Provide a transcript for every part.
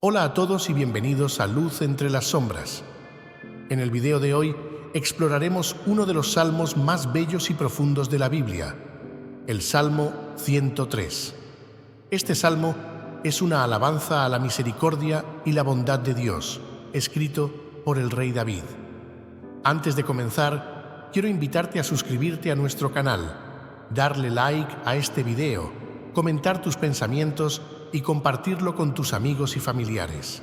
Hola a todos y bienvenidos a Luz entre las sombras. En el video de hoy exploraremos uno de los salmos más bellos y profundos de la Biblia, el Salmo 103. Este salmo es una alabanza a la misericordia y la bondad de Dios, escrito por el rey David. Antes de comenzar, quiero invitarte a suscribirte a nuestro canal, darle like a este video, comentar tus pensamientos y compartirlo con tus amigos y familiares.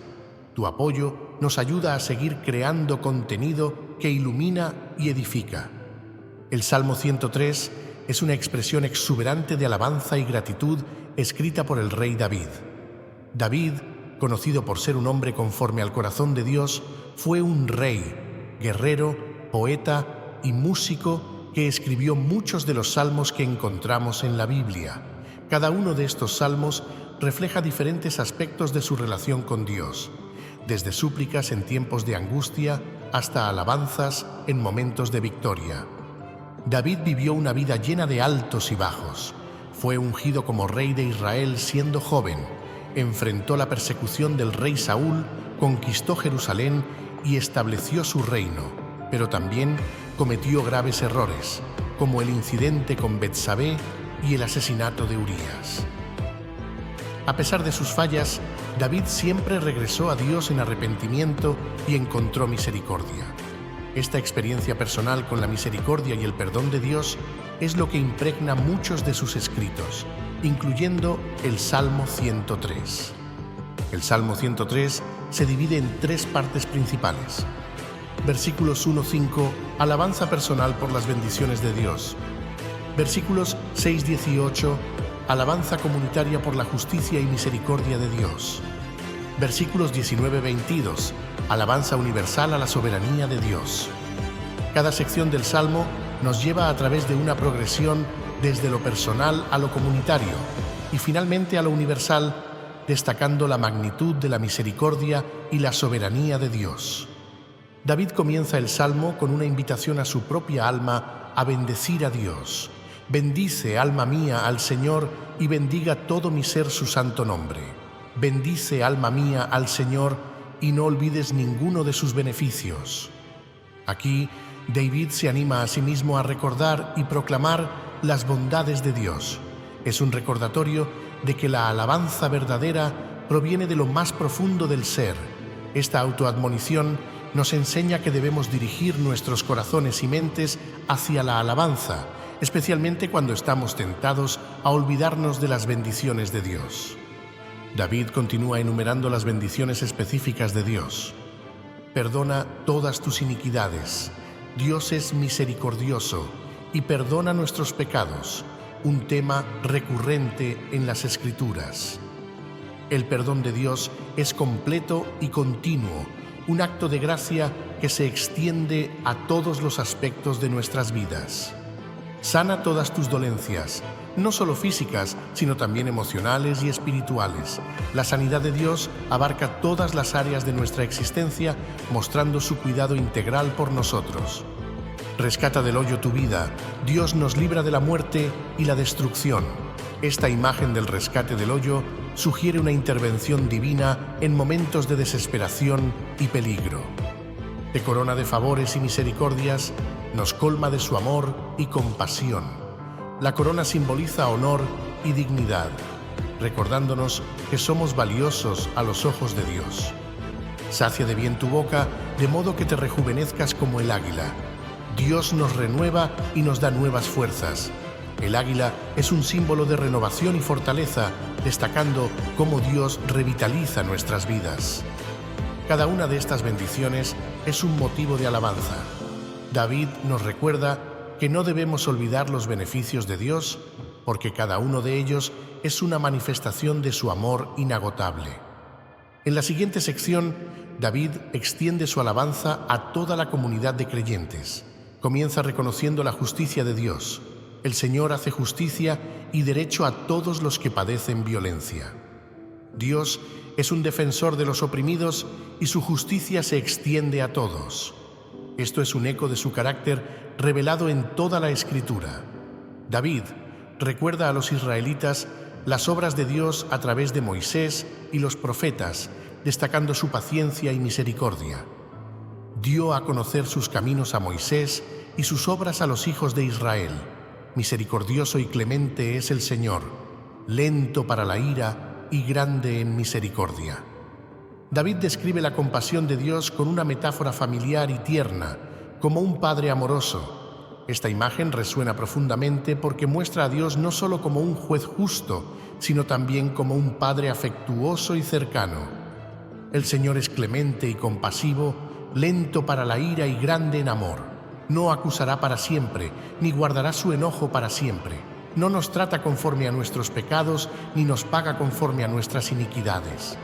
Tu apoyo nos ayuda a seguir creando contenido que ilumina y edifica. El Salmo 103 es una expresión exuberante de alabanza y gratitud escrita por el rey David. David, conocido por ser un hombre conforme al corazón de Dios, fue un rey, guerrero, poeta y músico que escribió muchos de los salmos que encontramos en la Biblia. Cada uno de estos salmos refleja diferentes aspectos de su relación con Dios, desde súplicas en tiempos de angustia hasta alabanzas en momentos de victoria. David vivió una vida llena de altos y bajos. Fue ungido como rey de Israel siendo joven, enfrentó la persecución del rey Saúl, conquistó Jerusalén y estableció su reino, pero también cometió graves errores, como el incidente con Betsabé y el asesinato de Urías. A pesar de sus fallas, David siempre regresó a Dios en arrepentimiento y encontró misericordia. Esta experiencia personal con la misericordia y el perdón de Dios es lo que impregna muchos de sus escritos, incluyendo el Salmo 103. El Salmo 103 se divide en tres partes principales. Versículos 1-5, alabanza personal por las bendiciones de Dios. Versículos 6-18, alabanza comunitaria por la justicia y misericordia de Dios. Versículos 19-22, alabanza universal a la soberanía de Dios. Cada sección del Salmo nos lleva a través de una progresión desde lo personal a lo comunitario y finalmente a lo universal, destacando la magnitud de la misericordia y la soberanía de Dios. David comienza el Salmo con una invitación a su propia alma a bendecir a Dios. Bendice, alma mía, al Señor, y bendiga todo mi ser su santo nombre. Bendice, alma mía, al Señor, y no olvides ninguno de sus beneficios. Aquí, David se anima a sí mismo a recordar y proclamar las bondades de Dios. Es un recordatorio de que la alabanza verdadera proviene de lo más profundo del ser. Esta autoadmonición nos enseña que debemos dirigir nuestros corazones y mentes hacia la alabanza, especialmente cuando estamos tentados a olvidarnos de las bendiciones de Dios. David continúa enumerando las bendiciones específicas de Dios. Perdona todas tus iniquidades. Dios es misericordioso y perdona nuestros pecados, un tema recurrente en las Escrituras. El perdón de Dios es completo y continuo, un acto de gracia que se extiende a todos los aspectos de nuestras vidas. Sana todas tus dolencias, no solo físicas, sino también emocionales y espirituales. La sanidad de Dios abarca todas las áreas de nuestra existencia, mostrando su cuidado integral por nosotros. Rescata del hoyo tu vida. Dios nos libra de la muerte y la destrucción. Esta imagen del rescate del hoyo sugiere una intervención divina en momentos de desesperación y peligro. Te corona de favores y misericordias, nos colma de su amor y compasión. La corona simboliza honor y dignidad, recordándonos que somos valiosos a los ojos de Dios. Sacia de bien tu boca, de modo que te rejuvenezcas como el águila. Dios nos renueva y nos da nuevas fuerzas. El águila es un símbolo de renovación y fortaleza, destacando cómo Dios revitaliza nuestras vidas. Cada una de estas bendiciones es un motivo de alabanza. David nos recuerda que no debemos olvidar los beneficios de Dios, porque cada uno de ellos es una manifestación de su amor inagotable. En la siguiente sección, David extiende su alabanza a toda la comunidad de creyentes. Comienza reconociendo la justicia de Dios. El Señor hace justicia y derecho a todos los que padecen violencia. Dios es un defensor de los oprimidos y su justicia se extiende a todos. Esto es un eco de su carácter revelado en toda la Escritura. David recuerda a los israelitas las obras de Dios a través de Moisés y los profetas, destacando su paciencia y misericordia. Dio a conocer sus caminos a Moisés y sus obras a los hijos de Israel. Misericordioso y clemente es el Señor, lento para la ira y grande en misericordia. David describe la compasión de Dios con una metáfora familiar y tierna, como un padre amoroso. Esta imagen resuena profundamente porque muestra a Dios no solo como un juez justo, sino también como un padre afectuoso y cercano. El Señor es clemente y compasivo, lento para la ira y grande en amor. No acusará para siempre, ni guardará su enojo para siempre. No nos trata conforme a nuestros pecados, ni nos paga conforme a nuestras iniquidades.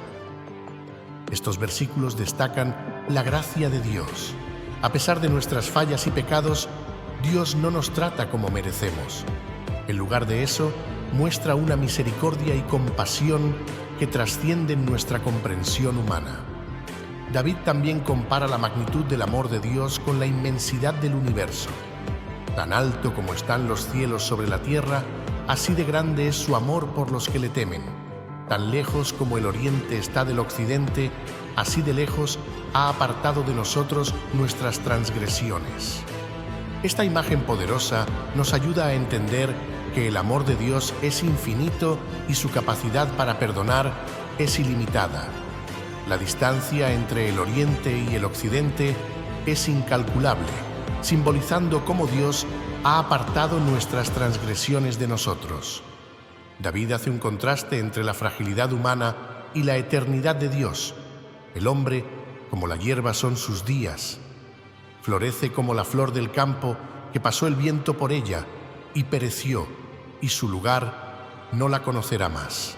Estos versículos destacan la gracia de Dios. A pesar de nuestras fallas y pecados, Dios no nos trata como merecemos. En lugar de eso, muestra una misericordia y compasión que trascienden nuestra comprensión humana. David también compara la magnitud del amor de Dios con la inmensidad del universo. Tan alto como están los cielos sobre la tierra, así de grande es su amor por los que le temen. Tan lejos como el oriente está del occidente, así de lejos ha apartado de nosotros nuestras transgresiones. Esta imagen poderosa nos ayuda a entender que el amor de Dios es infinito y su capacidad para perdonar es ilimitada. La distancia entre el oriente y el occidente es incalculable, simbolizando cómo Dios ha apartado nuestras transgresiones de nosotros. David hace un contraste entre la fragilidad humana y la eternidad de Dios. El hombre, como la hierba son sus días, florece como la flor del campo que pasó el viento por ella y pereció, y su lugar no la conocerá más.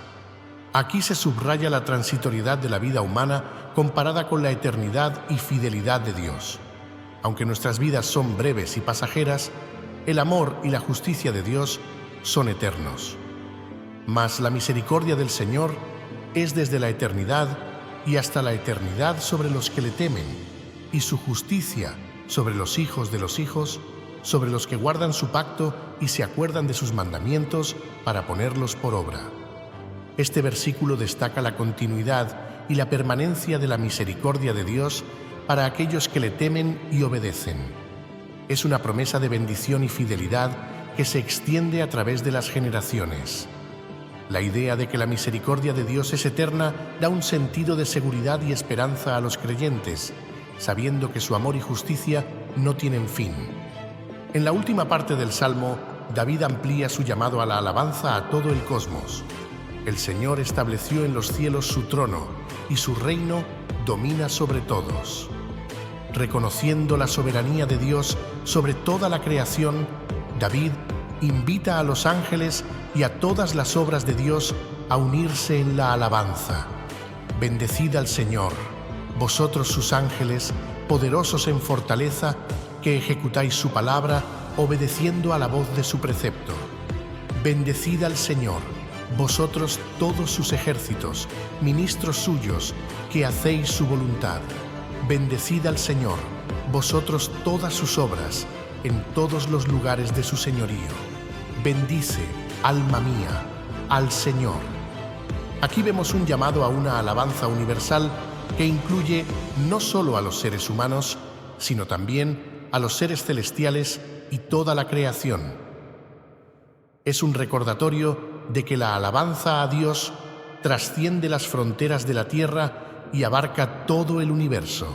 Aquí se subraya la transitoriedad de la vida humana comparada con la eternidad y fidelidad de Dios. Aunque nuestras vidas son breves y pasajeras, el amor y la justicia de Dios son eternos. Mas la misericordia del Señor es desde la eternidad y hasta la eternidad sobre los que le temen, y su justicia sobre los hijos de los hijos, sobre los que guardan su pacto y se acuerdan de sus mandamientos para ponerlos por obra. Este versículo destaca la continuidad y la permanencia de la misericordia de Dios para aquellos que le temen y obedecen. Es una promesa de bendición y fidelidad que se extiende a través de las generaciones. La idea de que la misericordia de Dios es eterna da un sentido de seguridad y esperanza a los creyentes, sabiendo que su amor y justicia no tienen fin. En la última parte del Salmo, David amplía su llamado a la alabanza a todo el cosmos. El Señor estableció en los cielos su trono, y su reino domina sobre todos. Reconociendo la soberanía de Dios sobre toda la creación, David invita a los ángeles y a todas las obras de Dios a unirse en la alabanza. Bendecid al Señor, vosotros sus ángeles, poderosos en fortaleza, que ejecutáis su palabra, obedeciendo a la voz de su precepto. Bendecid al Señor, vosotros todos sus ejércitos, ministros suyos, que hacéis su voluntad. Bendecid al Señor, vosotros todas sus obras, en todos los lugares de su señorío. Bendice, alma mía, al Señor. Aquí vemos un llamado a una alabanza universal que incluye no solo a los seres humanos, sino también a los seres celestiales y toda la creación. Es un recordatorio de que la alabanza a Dios trasciende las fronteras de la tierra y abarca todo el universo.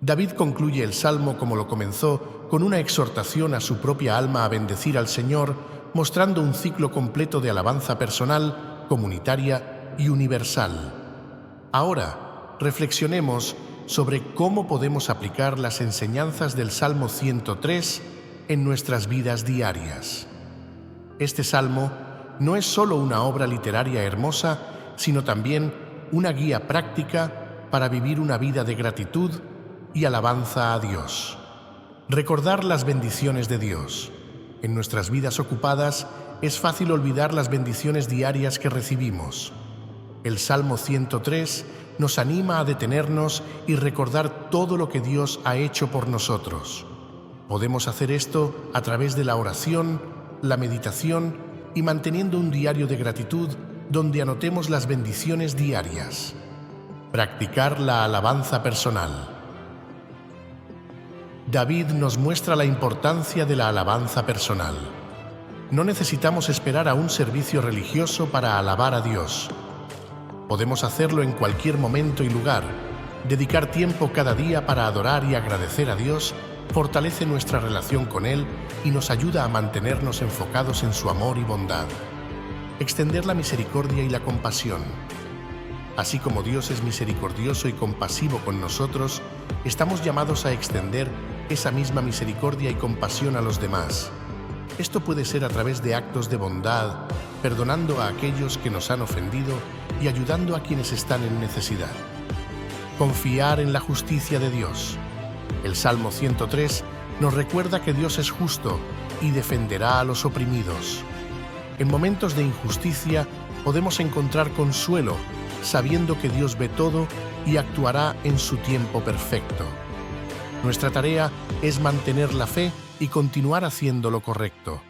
David concluye el Salmo como lo comenzó, con una exhortación a su propia alma a bendecir al Señor, mostrando un ciclo completo de alabanza personal, comunitaria y universal. Ahora, reflexionemos sobre cómo podemos aplicar las enseñanzas del Salmo 103 en nuestras vidas diarias. Este salmo no es solo una obra literaria hermosa, sino también una guía práctica para vivir una vida de gratitud y alabanza a Dios. Recordar las bendiciones de Dios. En nuestras vidas ocupadas es fácil olvidar las bendiciones diarias que recibimos. El Salmo 103 nos anima a detenernos y recordar todo lo que Dios ha hecho por nosotros. Podemos hacer esto a través de la oración, la meditación y manteniendo un diario de gratitud donde anotemos las bendiciones diarias. Practicar la alabanza personal. David nos muestra la importancia de la alabanza personal. No necesitamos esperar a un servicio religioso para alabar a Dios. Podemos hacerlo en cualquier momento y lugar. Dedicar tiempo cada día para adorar y agradecer a Dios fortalece nuestra relación con Él y nos ayuda a mantenernos enfocados en su amor y bondad. Extender la misericordia y la compasión. Así como Dios es misericordioso y compasivo con nosotros, estamos llamados a extender esa misma misericordia y compasión a los demás. Esto puede ser a través de actos de bondad, perdonando a aquellos que nos han ofendido y ayudando a quienes están en necesidad. Confiar en la justicia de Dios. El Salmo 103 nos recuerda que Dios es justo y defenderá a los oprimidos. En momentos de injusticia podemos encontrar consuelo, sabiendo que Dios ve todo y actuará en su tiempo perfecto. Nuestra tarea es mantener la fe y continuar haciendo lo correcto.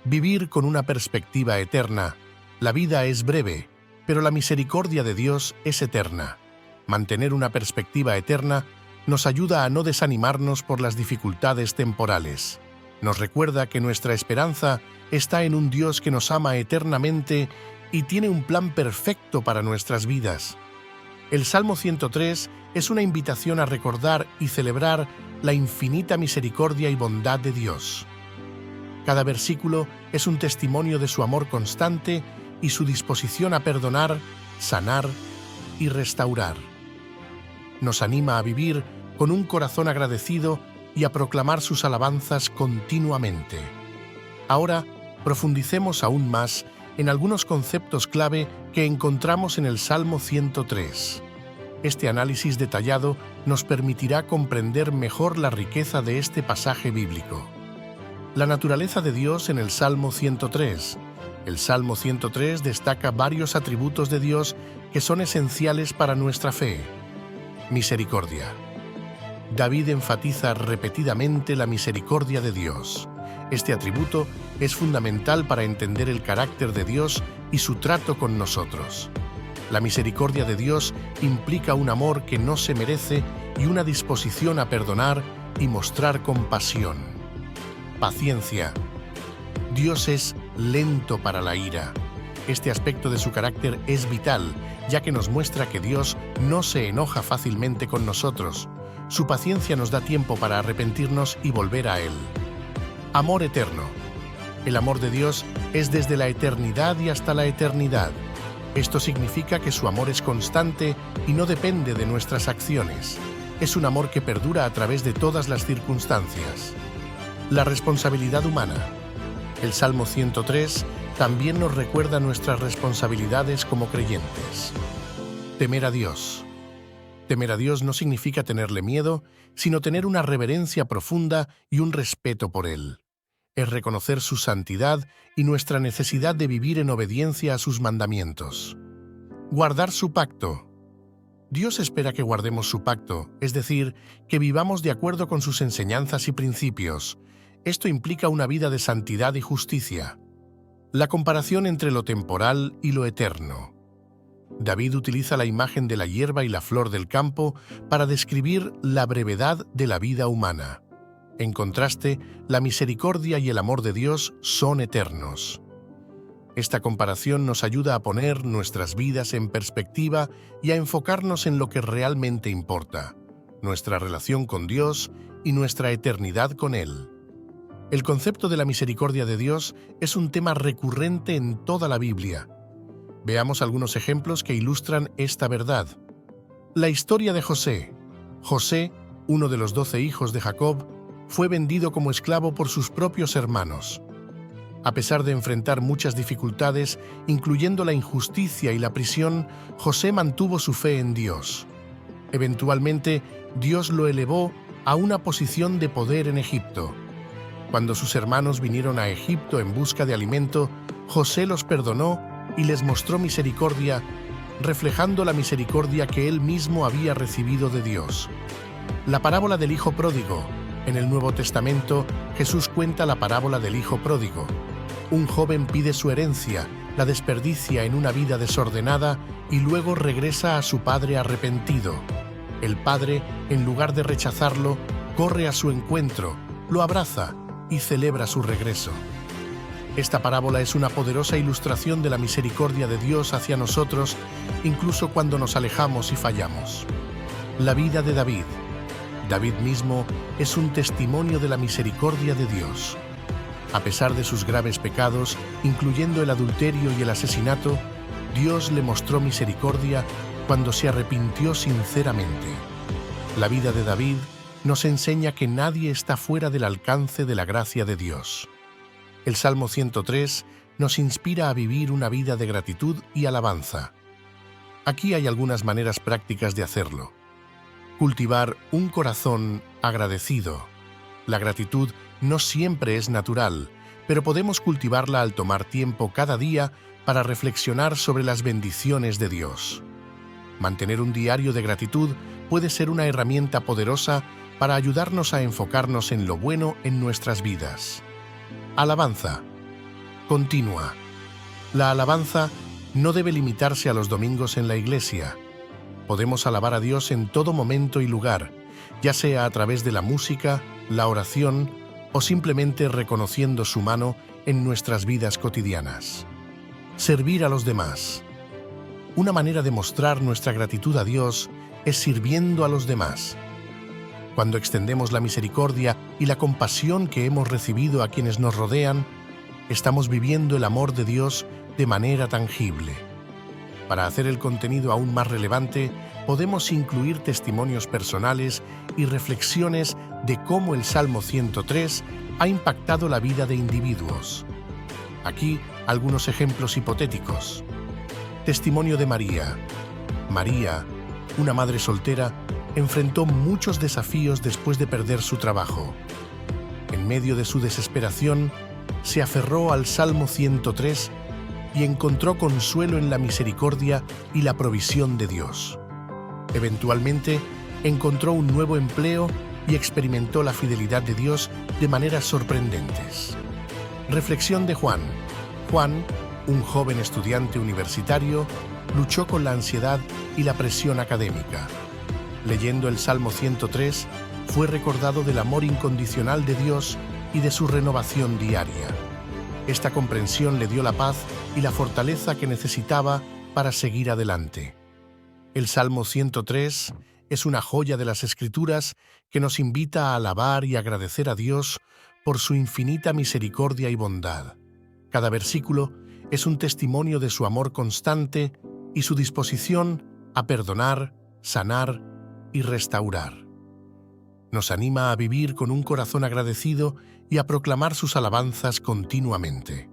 Vivir con una perspectiva eterna. La vida es breve, pero la misericordia de Dios es eterna. Mantener una perspectiva eterna nos ayuda a no desanimarnos por las dificultades temporales. Nos recuerda que nuestra esperanza está en un Dios que nos ama eternamente y tiene un plan perfecto para nuestras vidas. El Salmo 103 es una invitación a recordar y celebrar la infinita misericordia y bondad de Dios. Cada versículo es un testimonio de su amor constante y su disposición a perdonar, sanar y restaurar. Nos anima a vivir con un corazón agradecido y a proclamar sus alabanzas continuamente. Ahora, profundicemos aún más en algunos conceptos clave que encontramos en el Salmo 103. Este análisis detallado nos permitirá comprender mejor la riqueza de este pasaje bíblico. La naturaleza de Dios en el Salmo 103. El Salmo 103 destaca varios atributos de Dios que son esenciales para nuestra fe. Misericordia. David enfatiza repetidamente la misericordia de Dios. Este atributo es fundamental para entender el carácter de Dios y su trato con nosotros. La misericordia de Dios implica un amor que no se merece y una disposición a perdonar y mostrar compasión. Paciencia. Dios es lento para la ira. Este aspecto de su carácter es vital, ya que nos muestra que Dios no se enoja fácilmente con nosotros. Su paciencia nos da tiempo para arrepentirnos y volver a Él. Amor eterno. El amor de Dios es desde la eternidad y hasta la eternidad. Esto significa que su amor es constante y no depende de nuestras acciones. Es un amor que perdura a través de todas las circunstancias. La responsabilidad humana. El Salmo 103 también nos recuerda nuestras responsabilidades como creyentes. Temer a Dios. Temer a Dios no significa tenerle miedo, sino tener una reverencia profunda y un respeto por Él. Es reconocer su santidad y nuestra necesidad de vivir en obediencia a sus mandamientos. Guardar su pacto. Dios espera que guardemos su pacto, es decir, que vivamos de acuerdo con sus enseñanzas y principios. Esto implica una vida de santidad y justicia. La comparación entre lo temporal y lo eterno. David utiliza la imagen de la hierba y la flor del campo para describir la brevedad de la vida humana. En contraste, la misericordia y el amor de Dios son eternos. Esta comparación nos ayuda a poner nuestras vidas en perspectiva y a enfocarnos en lo que realmente importa, nuestra relación con Dios y nuestra eternidad con Él. El concepto de la misericordia de Dios es un tema recurrente en toda la Biblia. Veamos algunos ejemplos que ilustran esta verdad. La historia de José. José, uno de los 12 hijos de Jacob, fue vendido como esclavo por sus propios hermanos. A pesar de enfrentar muchas dificultades, incluyendo la injusticia y la prisión, José mantuvo su fe en Dios. Eventualmente, Dios lo elevó a una posición de poder en Egipto. Cuando sus hermanos vinieron a Egipto en busca de alimento, José los perdonó y les mostró misericordia, reflejando la misericordia que él mismo había recibido de Dios. La parábola del Hijo Pródigo. En el Nuevo Testamento, Jesús cuenta la parábola del Hijo Pródigo. Un joven pide su herencia la desperdicia en una vida desordenada y luego regresa a su padre arrepentido. El padre, en lugar de rechazarlo, corre a su encuentro, lo abraza y celebra su regreso. Esta parábola es una poderosa ilustración de la misericordia de Dios hacia nosotros, incluso cuando nos alejamos y fallamos. La vida de David. David mismo es un testimonio de la misericordia de Dios. A pesar de sus graves pecados, incluyendo el adulterio y el asesinato, Dios le mostró misericordia cuando se arrepintió sinceramente. La vida de David nos enseña que nadie está fuera del alcance de la gracia de Dios. El Salmo 103 nos inspira a vivir una vida de gratitud y alabanza. Aquí hay algunas maneras prácticas de hacerlo. Cultivar un corazón agradecido. La gratitud no siempre es natural, pero podemos cultivarla al tomar tiempo cada día para reflexionar sobre las bendiciones de Dios. Mantener un diario de gratitud puede ser una herramienta poderosa para ayudarnos a enfocarnos en lo bueno en nuestras vidas. Alabanza. Continua. La alabanza no debe limitarse a los domingos en la iglesia. Podemos alabar a Dios en todo momento y lugar, ya sea a través de la música, la oración o simplemente reconociendo su mano en nuestras vidas cotidianas. Servir a los demás. Una manera de mostrar nuestra gratitud a Dios es sirviendo a los demás. Cuando extendemos la misericordia y la compasión que hemos recibido a quienes nos rodean, estamos viviendo el amor de Dios de manera tangible. Para hacer el contenido aún más relevante, podemos incluir testimonios personales y reflexiones de cómo el Salmo 103 ha impactado la vida de individuos. Aquí algunos ejemplos hipotéticos. Testimonio de María. María, una madre soltera, enfrentó muchos desafíos después de perder su trabajo. En medio de su desesperación, se aferró al Salmo 103 y encontró consuelo en la misericordia y la provisión de Dios. Eventualmente, encontró un nuevo empleo y experimentó la fidelidad de Dios de maneras sorprendentes. Reflexión de Juan. Juan, un joven estudiante universitario, luchó con la ansiedad y la presión académica. Leyendo el Salmo 103, fue recordado del amor incondicional de Dios y de su renovación diaria. Esta comprensión le dio la paz y la fortaleza que necesitaba para seguir adelante. El Salmo 103 es una joya de las Escrituras que nos invita a alabar y agradecer a Dios por su infinita misericordia y bondad. Cada versículo es un testimonio de su amor constante y su disposición a perdonar, sanar y restaurar. Nos anima a vivir con un corazón agradecido y a proclamar sus alabanzas continuamente.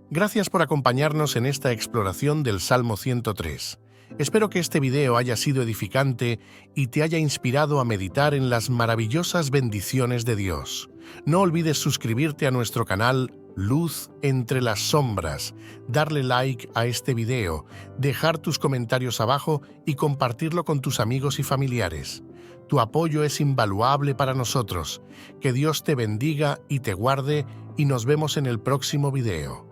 Gracias por acompañarnos en esta exploración del Salmo 103. Espero que este video haya sido edificante y te haya inspirado a meditar en las maravillosas bendiciones de Dios. No olvides suscribirte a nuestro canal Luz entre las Sombras, darle like a este video, dejar tus comentarios abajo y compartirlo con tus amigos y familiares. Tu apoyo es invaluable para nosotros. Que Dios te bendiga y te guarde y nos vemos en el próximo video.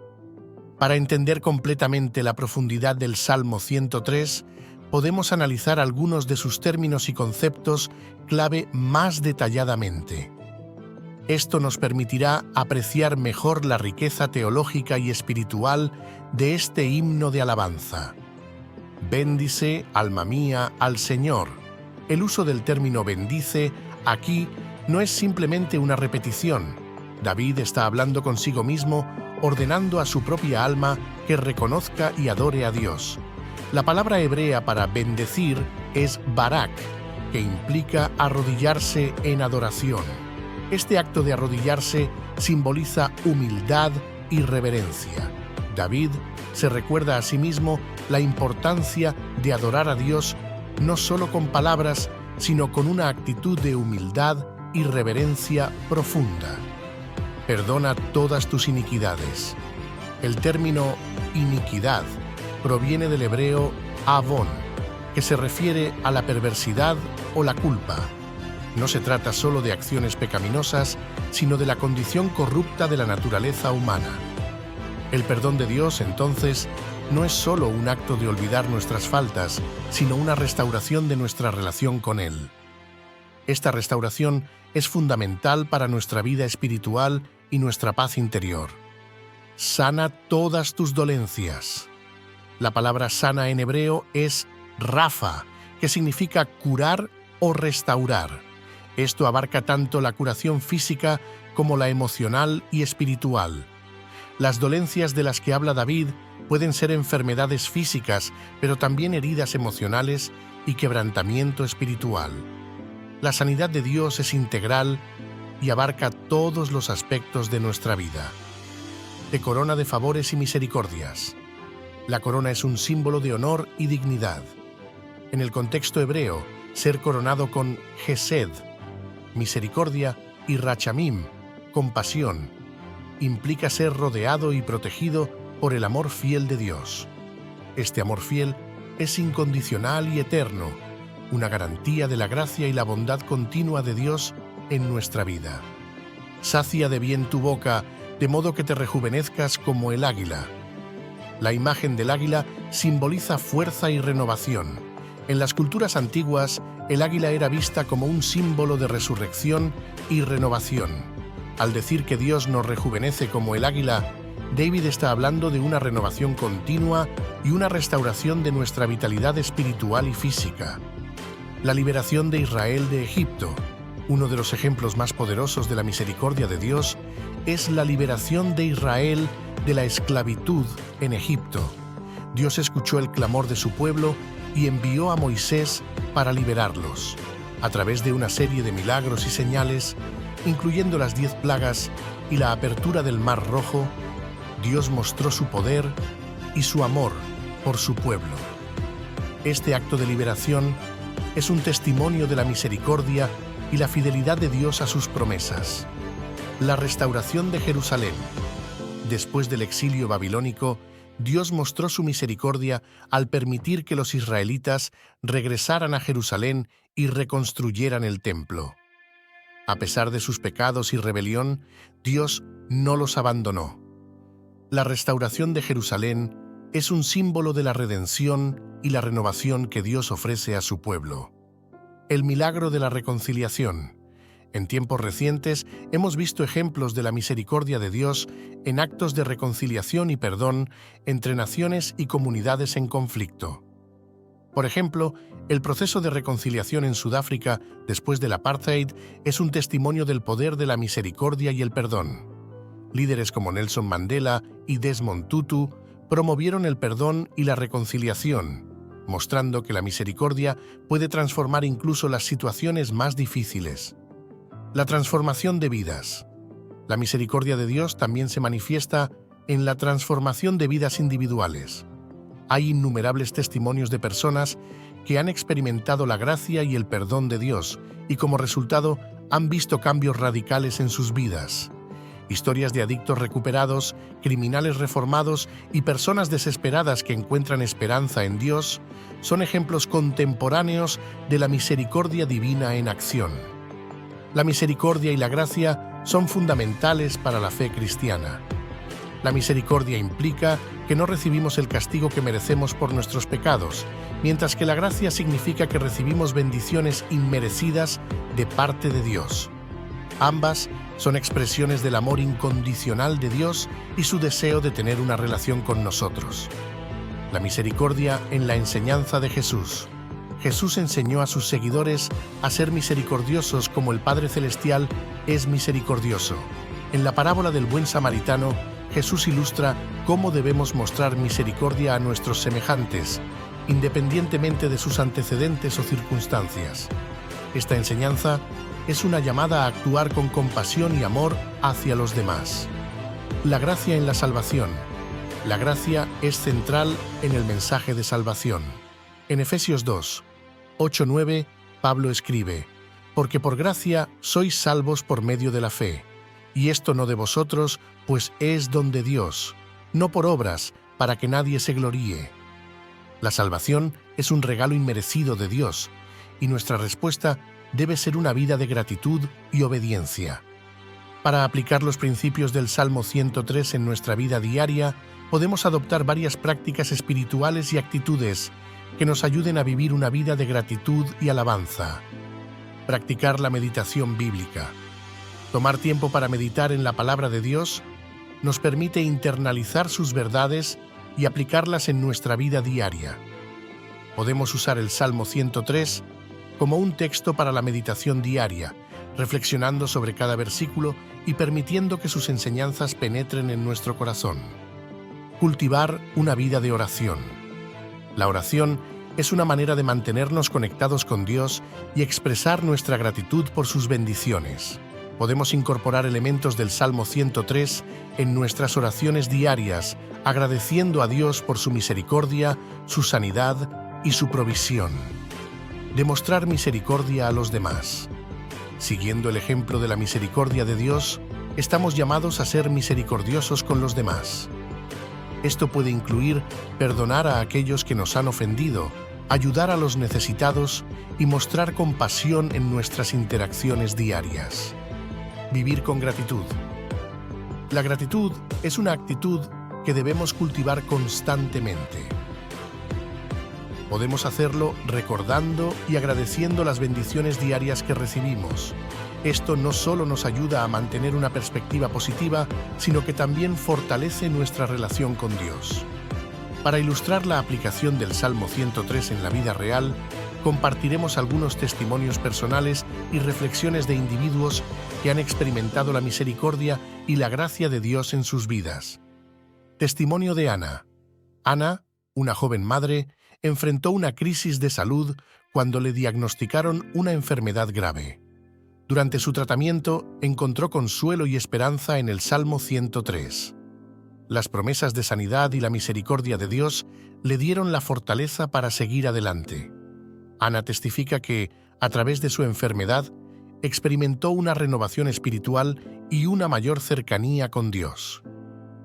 Para entender completamente la profundidad del Salmo 103, podemos analizar algunos de sus términos y conceptos clave más detalladamente. Esto nos permitirá apreciar mejor la riqueza teológica y espiritual de este himno de alabanza. Bendice, alma mía, al Señor. El uso del término bendice aquí no es simplemente una repetición. David está hablando consigo mismo, ordenando a su propia alma que reconozca y adore a Dios. La palabra hebrea para bendecir es barak, que implica arrodillarse en adoración. Este acto de arrodillarse simboliza humildad y reverencia. David se recuerda a sí mismo la importancia de adorar a Dios no solo con palabras, sino con una actitud de humildad y reverencia profunda. Perdona todas tus iniquidades. El término iniquidad proviene del hebreo avon, que se refiere a la perversidad o la culpa. No se trata solo de acciones pecaminosas, sino de la condición corrupta de la naturaleza humana. El perdón de Dios, entonces, no es solo un acto de olvidar nuestras faltas, sino una restauración de nuestra relación con Él. Esta restauración es fundamental para nuestra vida espiritual y nuestra paz interior. Sana todas tus dolencias. La palabra sana en hebreo es rafa, que significa curar o restaurar. Esto abarca tanto la curación física como la emocional y espiritual. Las dolencias de las que habla David pueden ser enfermedades físicas, pero también heridas emocionales y quebrantamiento espiritual. La sanidad de Dios es integral y abarca todos los aspectos de nuestra vida. Te corona de favores y misericordias. La corona es un símbolo de honor y dignidad. En el contexto hebreo, ser coronado con Gesed, misericordia, y Rachamim, compasión, implica ser rodeado y protegido por el amor fiel de Dios. Este amor fiel es incondicional y eterno, una garantía de la gracia y la bondad continua de Dios en nuestra vida. Sacia de bien tu boca, de modo que te rejuvenezcas como el águila. La imagen del águila simboliza fuerza y renovación. En las culturas antiguas, el águila era vista como un símbolo de resurrección y renovación. Al decir que Dios nos rejuvenece como el águila, David está hablando de una renovación continua y una restauración de nuestra vitalidad espiritual y física. La liberación de Israel de Egipto, uno de los ejemplos más poderosos de la misericordia de Dios, es la liberación de Israel de la esclavitud en Egipto. Dios escuchó el clamor de su pueblo y envió a Moisés para liberarlos. A través de una serie de milagros y señales, incluyendo las 10 plagas y la apertura del Mar Rojo, Dios mostró su poder y su amor por su pueblo. Este acto de liberación es un testimonio de la misericordia y la fidelidad de Dios a sus promesas. La restauración de Jerusalén. Después del exilio babilónico, Dios mostró su misericordia al permitir que los israelitas regresaran a Jerusalén y reconstruyeran el templo. A pesar de sus pecados y rebelión, Dios no los abandonó. La restauración de Jerusalén es un símbolo de la redención y la renovación que Dios ofrece a su pueblo. El milagro de la reconciliación. En tiempos recientes hemos visto ejemplos de la misericordia de Dios en actos de reconciliación y perdón entre naciones y comunidades en conflicto. Por ejemplo, el proceso de reconciliación en Sudáfrica después del apartheid es un testimonio del poder de la misericordia y el perdón. Líderes como Nelson Mandela y Desmond Tutu promovieron el perdón y la reconciliación, mostrando que la misericordia puede transformar incluso las situaciones más difíciles. La transformación de vidas. La misericordia de Dios también se manifiesta en la transformación de vidas individuales. Hay innumerables testimonios de personas que han experimentado la gracia y el perdón de Dios y como resultado han visto cambios radicales en sus vidas. Historias de adictos recuperados, criminales reformados y personas desesperadas que encuentran esperanza en Dios son ejemplos contemporáneos de la misericordia divina en acción. La misericordia y la gracia son fundamentales para la fe cristiana. La misericordia implica que no recibimos el castigo que merecemos por nuestros pecados, mientras que la gracia significa que recibimos bendiciones inmerecidas de parte de Dios. Ambas son expresiones del amor incondicional de Dios y su deseo de tener una relación con nosotros. La misericordia en la enseñanza de Jesús. Jesús enseñó a sus seguidores a ser misericordiosos como el Padre Celestial es misericordioso. En la parábola del buen samaritano, Jesús ilustra cómo debemos mostrar misericordia a nuestros semejantes, independientemente de sus antecedentes o circunstancias. Esta enseñanza es una llamada a actuar con compasión y amor hacia los demás. La gracia en la salvación. La gracia es central en el mensaje de salvación. En Efesios 2, 8-9, Pablo escribe: «Porque por gracia sois salvos por medio de la fe, y esto no de vosotros, pues es don de Dios, no por obras, para que nadie se gloríe». La salvación es un regalo inmerecido de Dios, y nuestra respuesta debe ser una vida de gratitud y obediencia. Para aplicar los principios del Salmo 103 en nuestra vida diaria, podemos adoptar varias prácticas espirituales y actitudes que nos ayuden a vivir una vida de gratitud y alabanza. Practicar la meditación bíblica. Tomar tiempo para meditar en la palabra de Dios nos permite internalizar sus verdades y aplicarlas en nuestra vida diaria. Podemos usar el Salmo 103 como un texto para la meditación diaria, reflexionando sobre cada versículo y permitiendo que sus enseñanzas penetren en nuestro corazón. Cultivar una vida de oración. La oración es una manera de mantenernos conectados con Dios y expresar nuestra gratitud por sus bendiciones. Podemos incorporar elementos del Salmo 103 en nuestras oraciones diarias, agradeciendo a Dios por su misericordia, su sanidad y su provisión. Demostrar misericordia a los demás. Siguiendo el ejemplo de la misericordia de Dios, estamos llamados a ser misericordiosos con los demás. Esto puede incluir perdonar a aquellos que nos han ofendido, ayudar a los necesitados y mostrar compasión en nuestras interacciones diarias. Vivir con gratitud. La gratitud es una actitud que debemos cultivar constantemente. Podemos hacerlo recordando y agradeciendo las bendiciones diarias que recibimos. Esto no solo nos ayuda a mantener una perspectiva positiva, sino que también fortalece nuestra relación con Dios. Para ilustrar la aplicación del Salmo 103 en la vida real, compartiremos algunos testimonios personales y reflexiones de individuos que han experimentado la misericordia y la gracia de Dios en sus vidas. Testimonio de Ana. Ana, una joven madre, enfrentó una crisis de salud cuando le diagnosticaron una enfermedad grave. Durante su tratamiento, encontró consuelo y esperanza en el Salmo 103. Las promesas de sanidad y la misericordia de Dios le dieron la fortaleza para seguir adelante. Ana testifica que, a través de su enfermedad, experimentó una renovación espiritual y una mayor cercanía con Dios.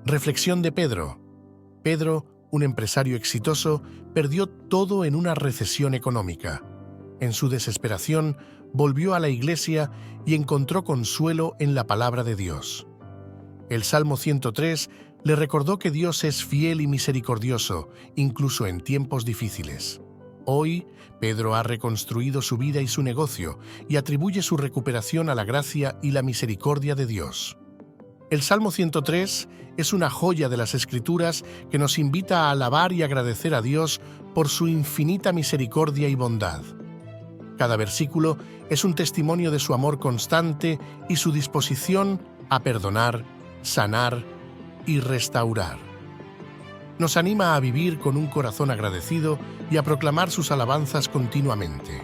Reflexión de Pedro. Pedro, un empresario exitoso, perdió todo en una recesión económica. En su desesperación, volvió a la iglesia y encontró consuelo en la palabra de Dios. El Salmo 103 le recordó que Dios es fiel y misericordioso, incluso en tiempos difíciles. Hoy, Pedro ha reconstruido su vida y su negocio y atribuye su recuperación a la gracia y la misericordia de Dios. El Salmo 103 es una joya de las Escrituras que nos invita a alabar y agradecer a Dios por su infinita misericordia y bondad. Cada versículo es un testimonio de su amor constante y su disposición a perdonar, sanar y restaurar. Nos anima a vivir con un corazón agradecido y a proclamar sus alabanzas continuamente.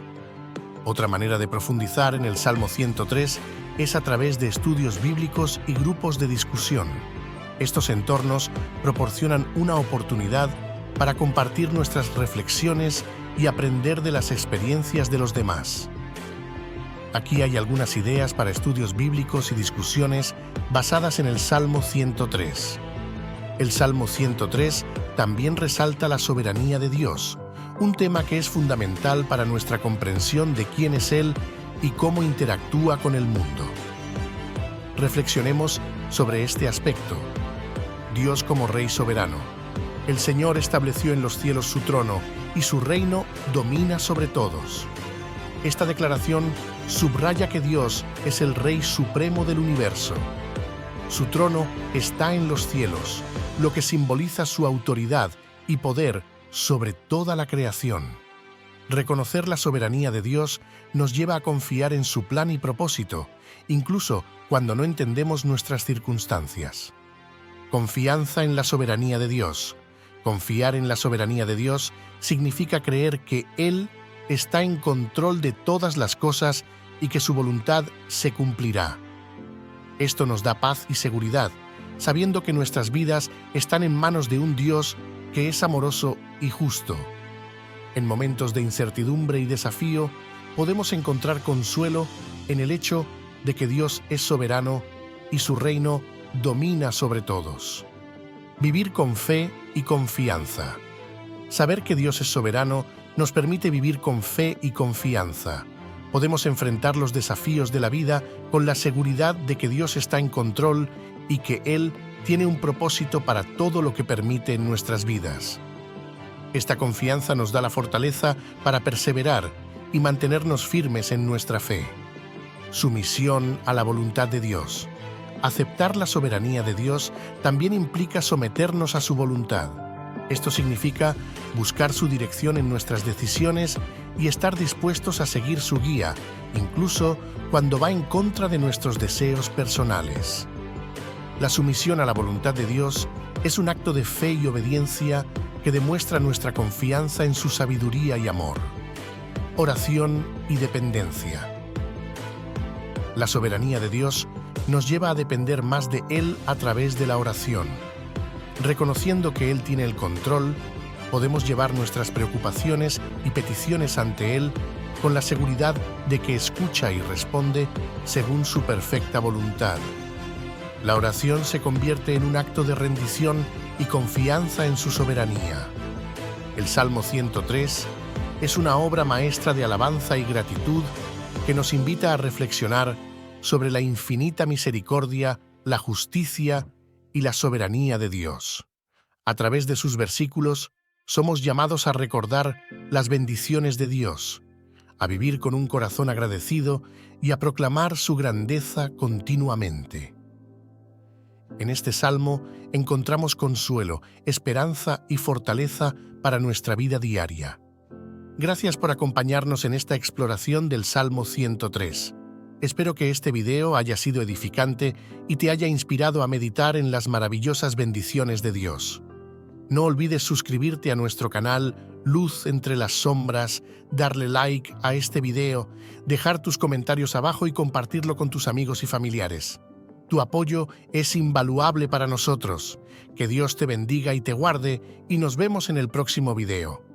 Otra manera de profundizar en el Salmo 103 es a través de estudios bíblicos y grupos de discusión. Estos entornos proporcionan una oportunidad para compartir nuestras reflexiones y aprender de las experiencias de los demás. Aquí hay algunas ideas para estudios bíblicos y discusiones basadas en el Salmo 103. El Salmo 103 también resalta la soberanía de Dios, un tema que es fundamental para nuestra comprensión de quién es Él y cómo interactúa con el mundo. Reflexionemos sobre este aspecto. Dios como Rey soberano. El Señor estableció en los cielos su trono y su reino domina sobre todos. Esta declaración subraya que Dios es el Rey supremo del universo. Su trono está en los cielos, lo que simboliza su autoridad y poder sobre toda la creación. Reconocer la soberanía de Dios nos lleva a confiar en su plan y propósito, incluso cuando no entendemos nuestras circunstancias. Confianza en la soberanía de Dios. Confiar en la soberanía de Dios significa creer que Él está en control de todas las cosas y que su voluntad se cumplirá. Esto nos da paz y seguridad, sabiendo que nuestras vidas están en manos de un Dios que es amoroso y justo. En momentos de incertidumbre y desafío, podemos encontrar consuelo en el hecho de que Dios es soberano y su reino domina sobre todos. Vivir con fe y confianza. Saber que Dios es soberano nos permite vivir con fe y confianza. Podemos enfrentar los desafíos de la vida con la seguridad de que Dios está en control y que Él tiene un propósito para todo lo que permite en nuestras vidas. Esta confianza nos da la fortaleza para perseverar y mantenernos firmes en nuestra fe. Sumisión a la voluntad de Dios. Aceptar la soberanía de Dios también implica someternos a su voluntad. Esto significa buscar su dirección en nuestras decisiones y estar dispuestos a seguir su guía, incluso cuando va en contra de nuestros deseos personales. La sumisión a la voluntad de Dios es un acto de fe y obediencia que demuestra nuestra confianza en su sabiduría y amor. Oración y dependencia. La soberanía de Dios nos lleva a depender más de Él a través de la oración. Reconociendo que Él tiene el control, podemos llevar nuestras preocupaciones y peticiones ante Él con la seguridad de que escucha y responde según su perfecta voluntad. La oración se convierte en un acto de rendición y confianza en su soberanía. El Salmo 103 es una obra maestra de alabanza y gratitud que nos invita a reflexionar sobre la infinita misericordia, la justicia y la soberanía de Dios. A través de sus versículos, somos llamados a recordar las bendiciones de Dios, a vivir con un corazón agradecido y a proclamar su grandeza continuamente. En este salmo encontramos consuelo, esperanza y fortaleza para nuestra vida diaria. Gracias por acompañarnos en esta exploración del Salmo 103. Espero que este video haya sido edificante y te haya inspirado a meditar en las maravillosas bendiciones de Dios. No olvides suscribirte a nuestro canal Luz entre las Sombras, darle like a este video, dejar tus comentarios abajo y compartirlo con tus amigos y familiares. Tu apoyo es invaluable para nosotros. Que Dios te bendiga y te guarde, y nos vemos en el próximo video.